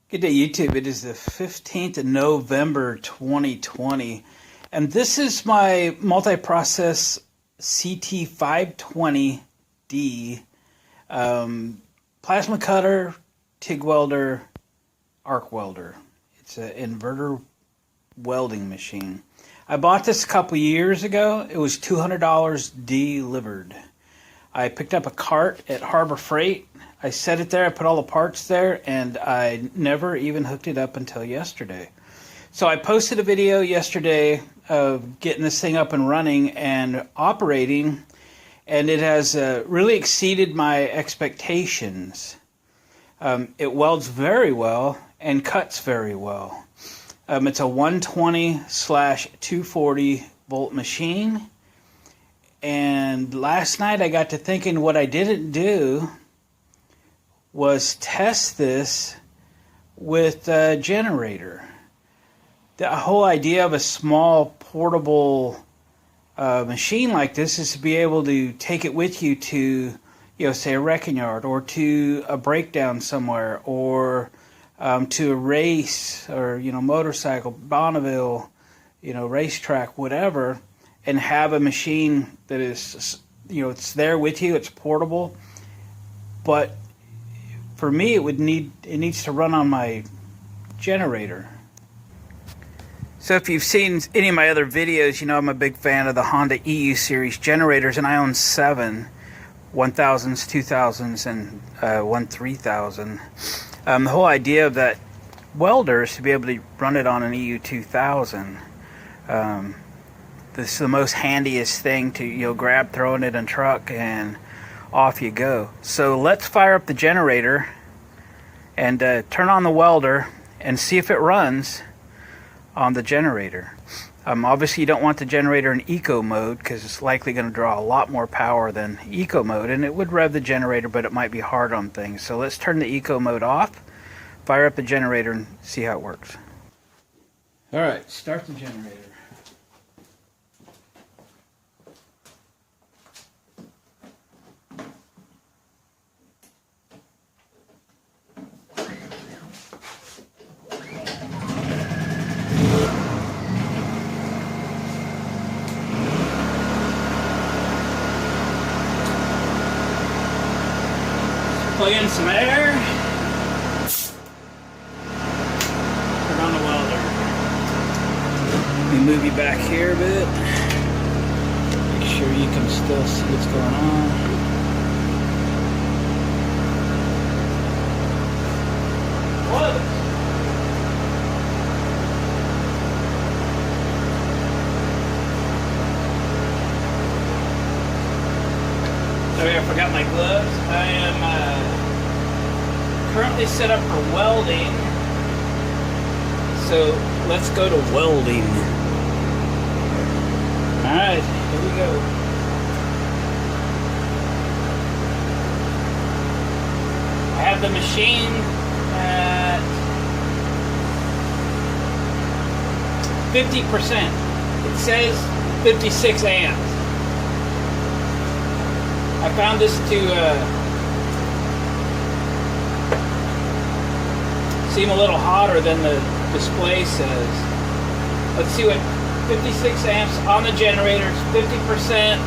Good day, YouTube. It is the 15th of November 2020, and this is my multi-process CT520D plasma cutter, TIG welder, arc welder. It's an inverter welding machine. I bought this a couple years ago. It was $200 delivered. I picked up a cart at Harbor Freight. I set it there, I put all the parts there, and I never even hooked it up until yesterday. So I posted a video yesterday of getting this thing up and running and operating, and it has really exceeded my expectations. It welds very well and cuts very well. It's a 120/240 volt machine. And last night I got to thinking what I didn't do was test this with a generator. The whole idea of a small portable machine like this is to be able to take it with you to, say a wrecking yard or to a breakdown somewhere or to a race or, motorcycle, Bonneville, racetrack, whatever, and have a machine that is, it's there with you, it's portable. But for me, it needs to run on my generator. So if you've seen any of my other videos, I'm a big fan of the Honda EU series generators, and I own 7 1000s, 2000s, and one 3000. The whole idea of that welder is to be able to run it on an EU 2000. This is the most handiest thing to grab, throw it in a truck, and off you go. So let's fire up the generator and turn on the welder and see if it runs on the generator. Obviously you don't want the generator in eco mode because it's likely going to draw a lot more power than eco mode, and it would rev the generator, but it might be hard on things. So let's turn the eco mode off, fire up the generator, and see how it works. Alright, start the generator. Plug in some air. Turn on the welder. Let me move you back here a bit. Make sure you can still see what's going on. What? Sorry, I forgot my gloves. I am currently set up for welding. So let's go to welding. Alright, here we go. I have the machine at 50%. It says 56 amps. I found this to seem a little hotter than the display says. Let's see what 56 amps on the generator, 50%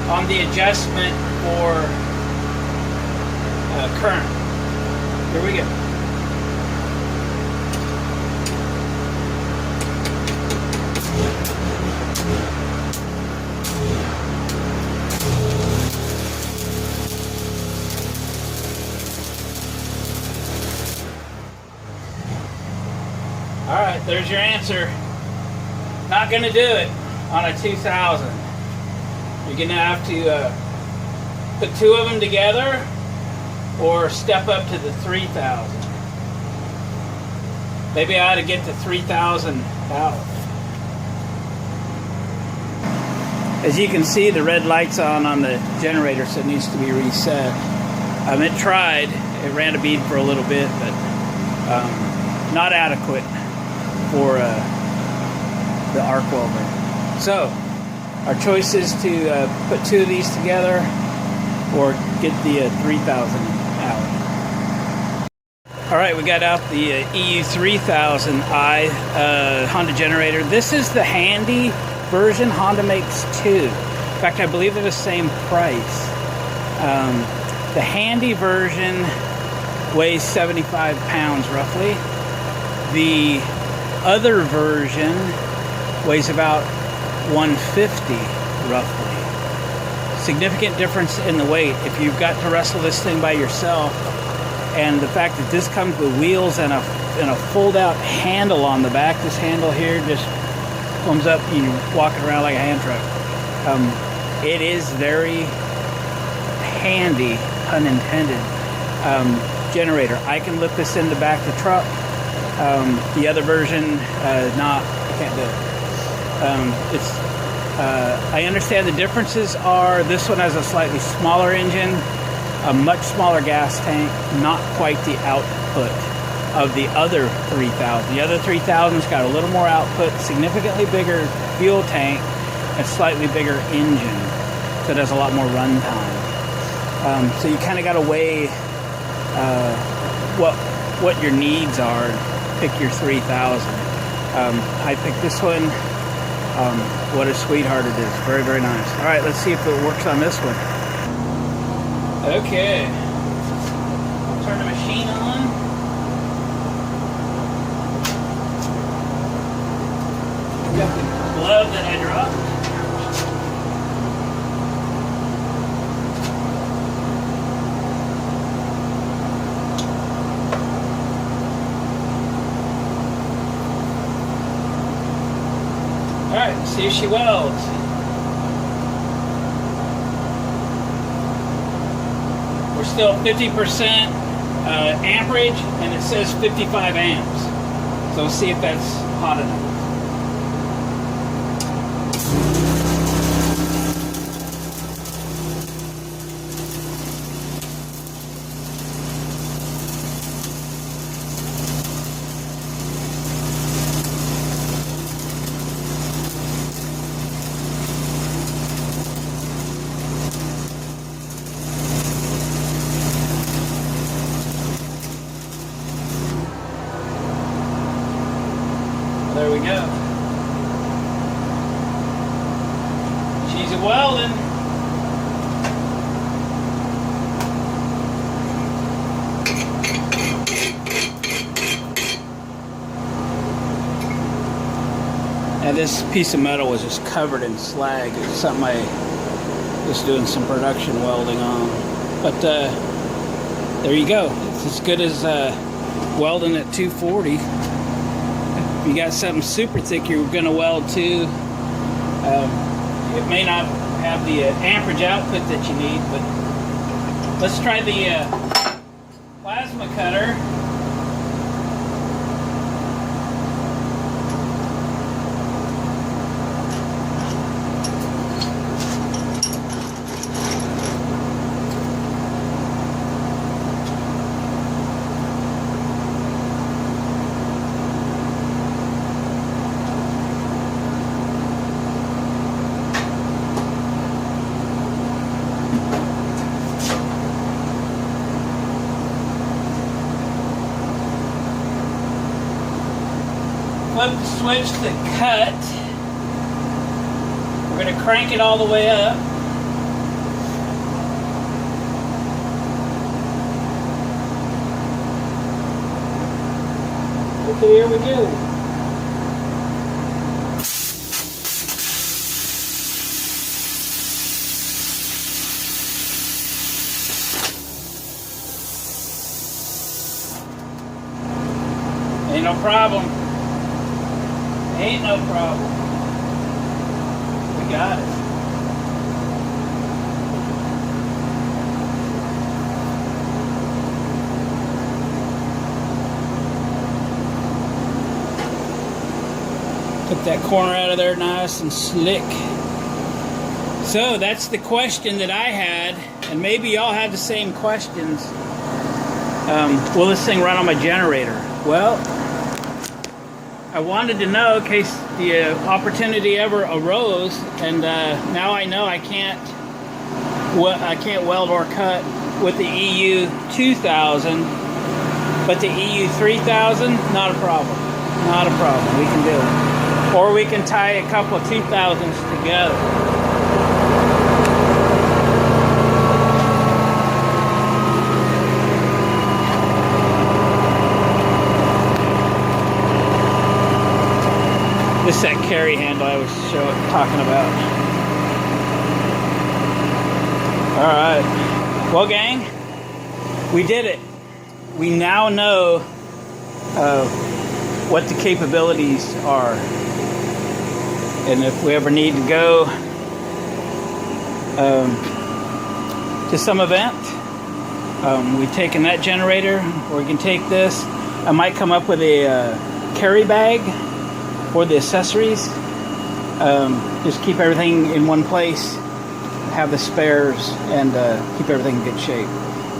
on the adjustment for current. Here we go. Alright, there's your answer. Not going to do it on a 2000. You're going to have to put 2 of them together or step up to the 3000. Maybe I ought to get the 3000 out. As you can see, the red light's on the generator, so it needs to be reset. It tried. It ran a bead for a little bit, but not adequate for the arc welder. So our choice is to put 2 of these together or get the 3000 out. Alright, we got out the EU3000i Honda generator. This is the handy version. Honda makes two. In fact, I believe they're the same price. The handy version weighs 75 pounds roughly. The other version weighs about 150 roughly. Significant difference in the weight. If you've got to wrestle this thing by yourself, and the fact that this comes with wheels and a fold-out handle on the back, this handle here just comes up and you're walking around like a hand truck. It is very handy, pun intended, generator. I can lift this in the back of the truck. The other version, not. I can't do it. I understand the differences are this one has a slightly smaller engine, a much smaller gas tank, not quite the output of the other 3000. The other 3000's got a little more output, significantly bigger fuel tank, and slightly bigger engine, so it has a lot more run time. So you kind of got to weigh what your needs are. Pick your 3000. I picked this one. What a sweetheart it is. Very, very nice. All right, let's see if it works on this one. Okay, turn the machine on. Got the glove that I dropped. All right, see if she welds. We're still 50% amperage, and it says 55 amps. So we'll see if that's hot enough. There we go. She's a welding. Now this piece of metal was just covered in slag. It's something I was doing some production welding on. But there you go. It's as good as welding at 240. If you got something super thick you're going to weld to, it may not have the amperage output that you need, but let's try the plasma cutter. Flip the switch to cut. We're going to crank it all the way up. Okay, here we go. Ain't no problem. Ain't no problem. We got it. Took that corner out of there nice and slick. So that's the question that I had, and maybe y'all had the same questions. Will this thing run on my generator? Well, I wanted to know in case the opportunity ever arose, and now I know I can't weld or cut with the EU2000, But the EU 3000, not a problem. Not a problem. We can do it. Or we can tie a couple of 2000s together. This is that carry handle I was talking about. Alright. Well, gang, we did it. We now know what the capabilities are. And if we ever need to go to some event, we've taken that generator, or we can take this. I might come up with a carry bag for the accessories. Just keep everything in one place, have the spares, and keep everything in good shape.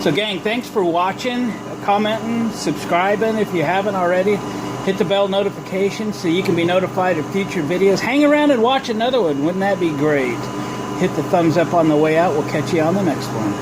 So gang, thanks for watching, commenting, subscribing if you haven't already. Hit the bell notification so you can be notified of future videos. Hang around and watch another one. Wouldn't that be great? Hit the thumbs up on the way out. We'll catch you on the next one.